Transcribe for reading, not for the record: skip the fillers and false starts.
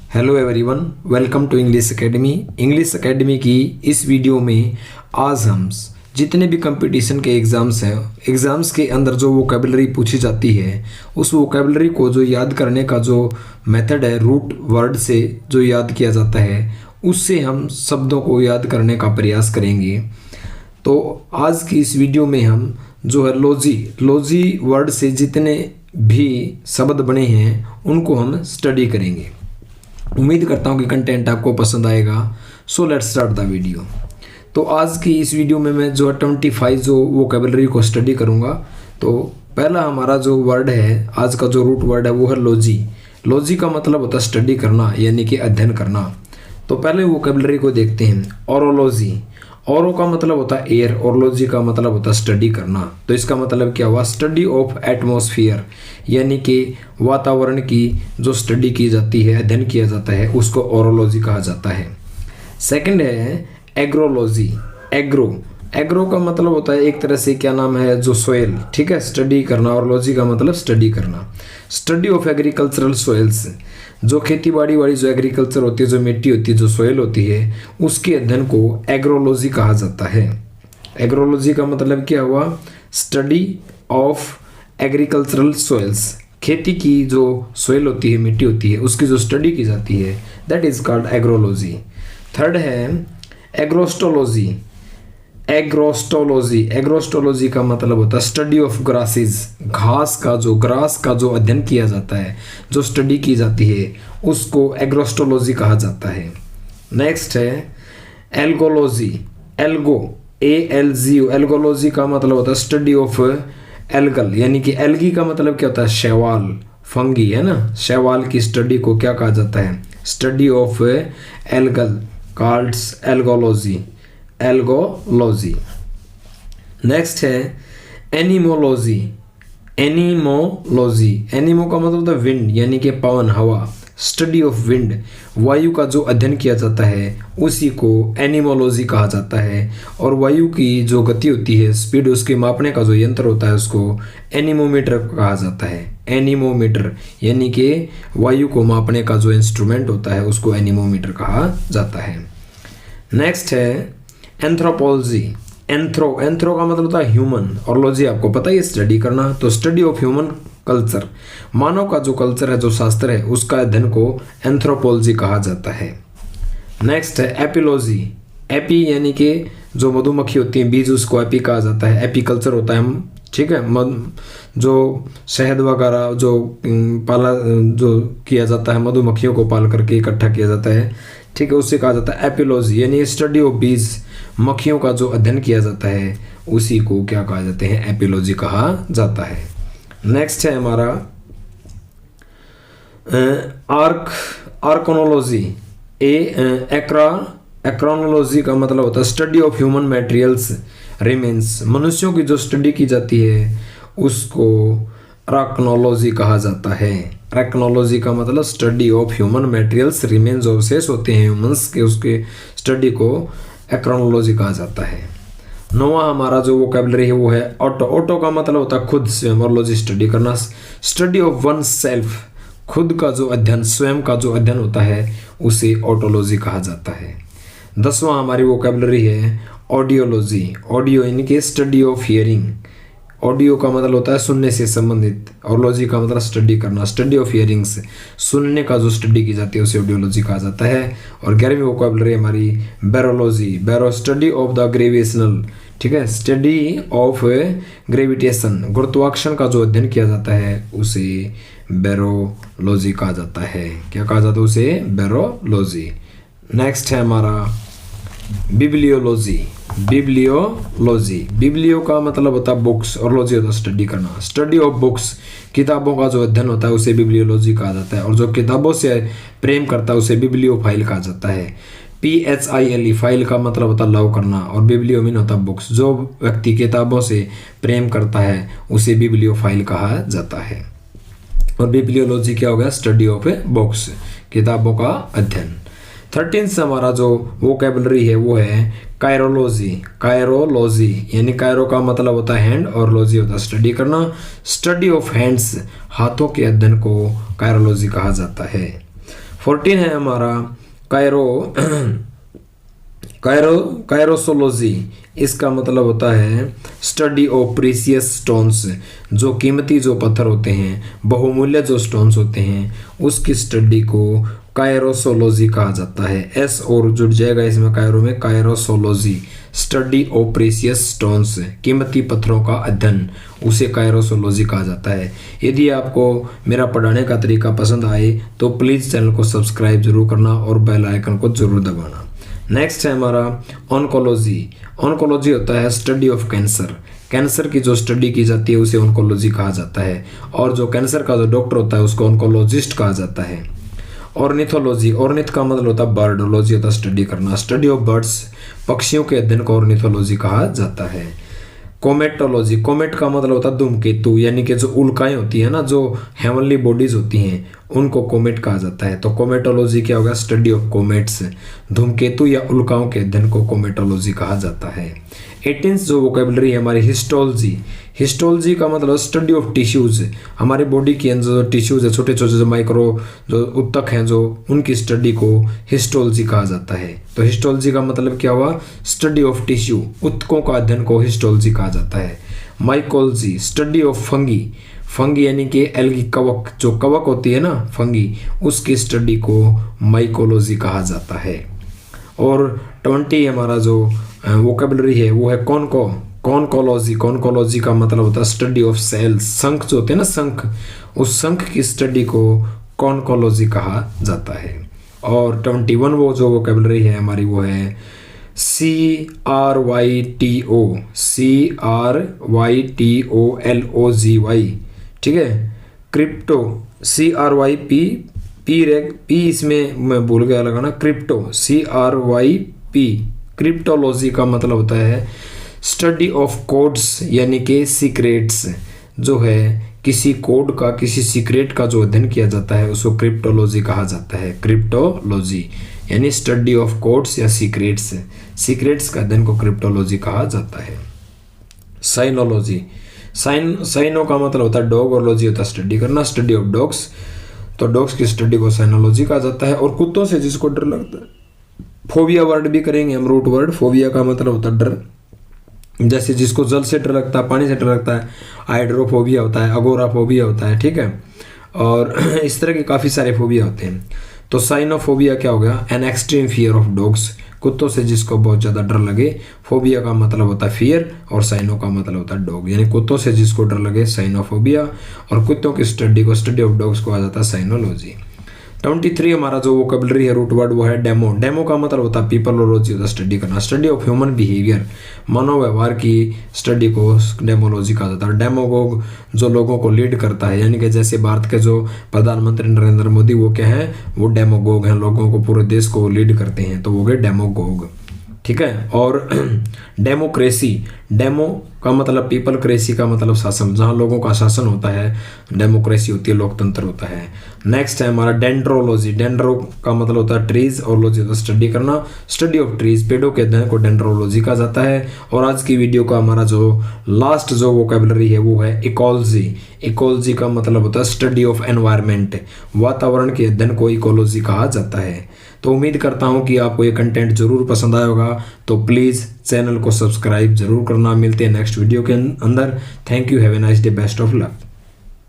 Hello everyone, welcome to English Academy. English Academy की इस video में आज हम जितने भी कंपटीशन के एग्ज़ाम्स हैं, एग्ज़ाम्स के अंदर जो वोकेबलरी पूछी जाती है उस वोकेबलरी को जो याद करने का जो मेथड है, रूट वर्ड से जो याद किया जाता है, उससे हम शब्दों को याद करने का प्रयास करेंगे। तो आज की इस वीडियो में हम जो है लॉजी वर्ड से जितने भी शब्द बने हैं उनको हम स्टडी करेंगे। उम्मीद करता हूँ कि कंटेंट आपको पसंद आएगा। So let's start the video. तो आज की इस वीडियो में मैं जो 25 जो वोकेबलरी को स्टडी करूँगा। तो पहला हमारा जो वर्ड है, आज का जो रूट वर्ड है वो है लॉजी। लॉजी का मतलब होता है स्टडी करना, यानी कि अध्ययन करना। तो पहले वोकेबलरी को देखते हैं। ओरोलॉजी, ओरो का मतलब होता है एयर और लॉजी का मतलब होता है स्टडी करना। तो इसका मतलब क्या हुआ? स्टडी ऑफ एटमॉस्फेयर, यानी कि वातावरण की जो स्टडी की जाती है, अध्ययन किया जाता है, उसको ओरोलॉजी कहा जाता है। सेकंड है एग्रोलॉजी। एग्रो का मतलब होता है एक तरह से क्या नाम है, जो सोयल, ठीक है, स्टडी करना। और लॉजी का मतलब स्टडी करना। स्टडी ऑफ एग्रीकल्चरल सोइल्स, जो खेती बाड़ी वाली जो एग्रीकल्चर होती है, जो मिट्टी होती है, जो सोयल होती है, उसके अध्ययन को एग्रोलॉजी कहा जाता है। एग्रोलॉजी का मतलब क्या हुआ? स्टडी ऑफ एग्रीकल्चरल सोइल्स, खेती की जो सोयल होती है, मिट्टी होती है, उसकी जो स्टडी की जाती है, दैट इज कॉल्ड एग्रोलॉजी। थर्ड है एग्रोस्टोलॉजी। एग्रोस्टोलॉजी का मतलब होता है स्टडी ऑफ ग्रासेस, घास का जो अध्ययन किया जाता है, जो स्टडी की जाती है, उसको एग्रोस्टोलॉजी कहा जाता है। नेक्स्ट है एल्गोलॉजी। एल्गोलॉजी का मतलब होता है स्टडी ऑफ एल्गल, यानी कि एल्गी का मतलब क्या होता है? शैवाल, फंगी, है ना। शैवाल की स्टडी को क्या कहा जाता है? Study of algal, called algology. Next है एनिमोलॉजी। एनिमो का मतलब होता है विंड, यानी कि पवन, हवा। स्टडी ऑफ विंड, वायु का जो अध्ययन किया जाता है उसी को एनिमोलॉजी कहा जाता है। और वायु की जो गति होती है, स्पीड, उसके मापने का जो यंत्र होता है, उसको एनीमोमीटर कहा जाता है। एनीमोमीटर यानी कि वायु को मापने का जो इंस्ट्रूमेंट होता है, उसको एनीमोमीटर कहा जाता है। नेक्स्ट है एंथ्रोपोलॉजी। एंथ्रो का मतलब होता है ह्यूमन, और लॉजी आपको पता है स्टडी करना। तो स्टडी ऑफ ह्यूमन कल्चर, मानव का जो कल्चर है, जो शास्त्र है, उसका अध्ययन को एंथ्रोपोलॉजी कहा जाता है। नेक्स्ट है एपिलॉजी। एपी यानी कि जो मधुमक्खी होती है, बीज, उसको एपी कहा जाता है। एपीकल्चर होता है, ठीक है, जो शहद वगैरह जो पाला जो किया जाता है, मधुमक्खियों को पाल करके इकट्ठा किया जाता है, ठीक है, उससे कहा जाता है एपिलॉजी, यानी स्टडी ऑफ बीज, मक्खियों का जो अध्ययन किया जाता है, उसी को क्या कहा जाते हैं? एपिलॉजी कहा जाता है। नेक्स्ट है हमारा आर्कनोलॉजी। एक्रोनोलॉजी का मतलब होता है study of human materials remains, मनुष्यों की जो स्टडी की जाती है उसको आर्कनोलॉजी कहा जाता है। आर्कनोलॉजी का मतलब study of human materials remains, जो अवशेष होते हैं ह्यूमंस के, उसके स्टडी को एक्रोनोलॉजी कहा जाता है। नौवां हमारा जो वोकेबलरी है वो है ऑटो। ऑटो का मतलब होता है खुद, स्वयं, और लॉजी स्टडी करना। स्टडी ऑफ वन सेल्फ, खुद का जो अध्ययन, स्वयं का जो अध्ययन होता है, उसे ऑटोलॉजी कहा जाता है। 10वां हमारी वोकेबलरी है ऑडियोलॉजी। ऑडियो यानी कि स्टडी ऑफ हियरिंग। ऑडियो का मतलब होता है सुनने से संबंधित, और लॉजी का मतलब स्टडी करना। स्टडी ऑफ हियरिंग से, सुनने का जो स्टडी की जाती है, उसे ऑडियोलॉजी कहा जाता है। और 11वीं वोकेबलरी हमारी बैरोलॉजी। बैरो स्टडी ऑफ द ग्रेविटेशनल, ठीक है, स्टडी ऑफ ग्रेविटेशन, गुरुत्वाकर्षण का जो अध्ययन किया जाता है, उसे बैरोलॉजी कहा जाता है। क्या कहा जाता है? उसे बैरोलॉजी। नेक्स्ट है हमारा बिब्लियोलॉजी। बिब्लियो का मतलब होता है बुक्स, और लॉजी होता है स्टडी करना। स्टडी ऑफ बुक्स, किताबों का जो अध्ययन होता है, उसे बिब्लियोलॉजी कहा जाता है। और जो किताबों से प्रेम करता है, उसे बिब्लियोफाइल कहा जाता है। PHILE, फाइल का मतलब होता है लव करना, और बिब्लियो मीन होता है बुक्स। जो व्यक्ति किताबों से प्रेम करता है, उसे बिब्लियोफाइल कहा जाता है। और बिब्लियोलॉजी क्या हो गया? स्टडी ऑफ बुक्स, किताबों का अध्ययन। 13 से हमारा जो वोकेबलरी है वो है कायरोलॉजी, यानी कायरो का मतलब होता है हैंड, और लॉजी होता है स्टडी करना। स्टडी ऑफ हैंड्स, हाथों के अध्ययन को कायरोलॉजी कहा जाता है। 14 है हमारा कायरोसोलॉजी। इसका मतलब होता है स्टडी ऑफ प्रीसियस स्टोन्स, जो कीमती जो पत्थर होते हैं, बहुमूल्य जो स्टोन्स होते हैं, उसकी स्टडी को कायरोसोलॉजी कहा जाता है। एस और जुड़ जाएगा इसमें कायरो में, कायरोसोलॉजी, स्टडी ऑफ प्रीसियस स्टोन्स, कीमती पत्थरों का अध्ययन, उसे कायरोसोलॉजी कहा जाता है। यदि आपको मेरा पढ़ाने का तरीका पसंद आए तो प्लीज़ चैनल को सब्सक्राइब जरूर करना और बेल आइकन को जरूर दबाना। नेक्स्ट है हमारा ऑन्कोलॉजी। ऑन्कोलॉजी होता है स्टडी ऑफ कैंसर। कैंसर की जो स्टडी की जाती है उसे ऑन्कोलॉजी कहा जाता है, और जो कैंसर का जो डॉक्टर होता है उसको ऑन्कोलॉजिस्ट कहा जाता है। ऑर्निथोलॉजी, ऑर्निथ का मतलब होता है बर्डोलॉजी, होता है स्टडी करना, स्टडी ऑफ बर्ड्स, पक्षियों के अध्ययन को ऑर्निथोलॉजी कहा जाता है। कोमेटोलॉजी, कोमेट का मतलब होता है धूमकेतु, यानी कि जो उल्काएं होती है ना, जो हेवनली बॉडीज होती हैं, उनको कोमेट कहा जाता है। तो कोमेटोलॉजी क्या होगा, स्टडी ऑफ कोमेट्स, धूमकेतु या उल्काओं के अध्ययन को कोमेटोलॉजी कहा जाता है। 18 जो वोकेबलरी है हमारी हिस्टोलॉजी। हिस्टोलॉजी का मतलब स्टडी ऑफ टिश्यूज, हमारे बॉडी के अंदर जो टिश्यूज है, छोटे छोटे जो माइक्रो जो उत्तक हैं, जो उनकी स्टडी को हिस्टोलॉजी कहा जाता है। तो हिस्टोलॉजी का मतलब क्या हुआ, स्टडी ऑफ टिश्यू, उत्तकों का अध्ययन को हिस्टोलॉजी कहा जाता है। Mycology, study of fungi, fungi यानी कि एल्गी, कवक, जो कवक होती है ना फंगी, उसकी स्टडी को माइकोलॉजी कहा जाता है। और 20 हमारा जो वोकेबलरी है वो है कॉनकोलॉजी। कॉनकोलॉजी का मतलब होता है स्टडी ऑफ सेल्स, शंख जो होते हैं ना, शंख, उस शंख की स्टडी को कॉनकोलॉजी कहा जाता है। और 21 वो जो वोकेबलरी है हमारी वो है CRYTOLOGY, ठीक है। क्रिप्टो, CRYP इसमें मैं भूल गया लगाना, क्रिप्टो, CRYP, क्रिप्टोलॉजी का मतलब होता है स्टडी ऑफ कोड्स, यानी कि सीक्रेट्स, जो है किसी कोड का, किसी सीक्रेट का जो अध्ययन किया जाता है उसको क्रिप्टोलॉजी कहा जाता है। क्रिप्टोलॉजी यानी स्टडी ऑफ कोड्स या सीक्रेट्स, सीक्रेट्स का अध्ययन को क्रिप्टोलॉजी कहा जाता है। साइनोलॉजी, साइनो का मतलब होता है डॉग, और लॉजी होता है स्टडी करना, स्टडी ऑफ डॉग्स, तो डॉग्स की स्टडी को साइनोलॉजी कहा जाता है। और कुत्तों से जिसको डर लगता है, फोबिया वर्ड भी करेंगे हम, रूट वर्ड। फोबिया का मतलब होता है डर, जैसे जिसको जल से डर लगता है, पानी से डर लगता है, हाइड्रोफोबिया होता है, अगोराफोबिया होता है, ठीक है। और इस तरह के काफ़ी सारे फोबिया होते हैं। तो साइनोफोबिया क्या हो गया, an extreme fear of dogs, कुत्तों से जिसको बहुत ज़्यादा डर लगे। फोबिया का मतलब होता है फियर, और साइनो का मतलब होता है डॉग, यानी कुत्तों से जिसको डर लगे साइनोफोबिया, और कुत्तों की स्टडी को, स्टडी ऑफ डॉग्स को आ जाता है साइनोलॉजी। 23 हमारा जो वोकेबलरी है रूट वर्ड वो है डेमो। डेमो का मतलब होता है पीपलोलॉजी, होता है स्टडी करना, स्टडी ऑफ ह्यूमन बिहेवियर, मानव व्यवहार की स्टडी को डेमोलॉजी कहा जाता है। डेमोगोग जो लोगों को लीड करता है, यानी कि जैसे भारत के जो प्रधानमंत्री नरेंद्र मोदी वो क्या है, वो डेमोगोग हैं, लोगों को, पूरे देश को लीड करते हैं, तो वो गए डेमोगोग, ठीक है। और डेमोक्रेसी, डेमो का मतलब पीपल, क्रेसी का मतलब शासन, जहाँ लोगों का शासन होता है, डेमोक्रेसी होती है, लोकतंत्र होता है। नेक्स्ट है हमारा डेंड्रोलॉजी। डेंड्रो का मतलब होता है ट्रीज, और लॉजी होता है स्टडी करना, स्टडी ऑफ ट्रीज, पेड़ों के अध्ययन को डेंड्रोलॉजी कहा जाता है। और आज की वीडियो का हमारा जो लास्ट जो वोकेबलरी है वो है इकोलॉजी। इकोलॉजी का मतलब होता है स्टडी ऑफ एनवायरनमेंट, वातावरण के अध्ययन को इकोलॉजी कहा जाता है। तो उम्मीद करता हूँ कि आपको ये कंटेंट जरूर पसंद आया होगा, तो प्लीज़ चैनल को सब्सक्राइब जरूर करना। मिलते हैं नेक्स्ट वीडियो के अंदर। Thank you, have a nice day, best of luck.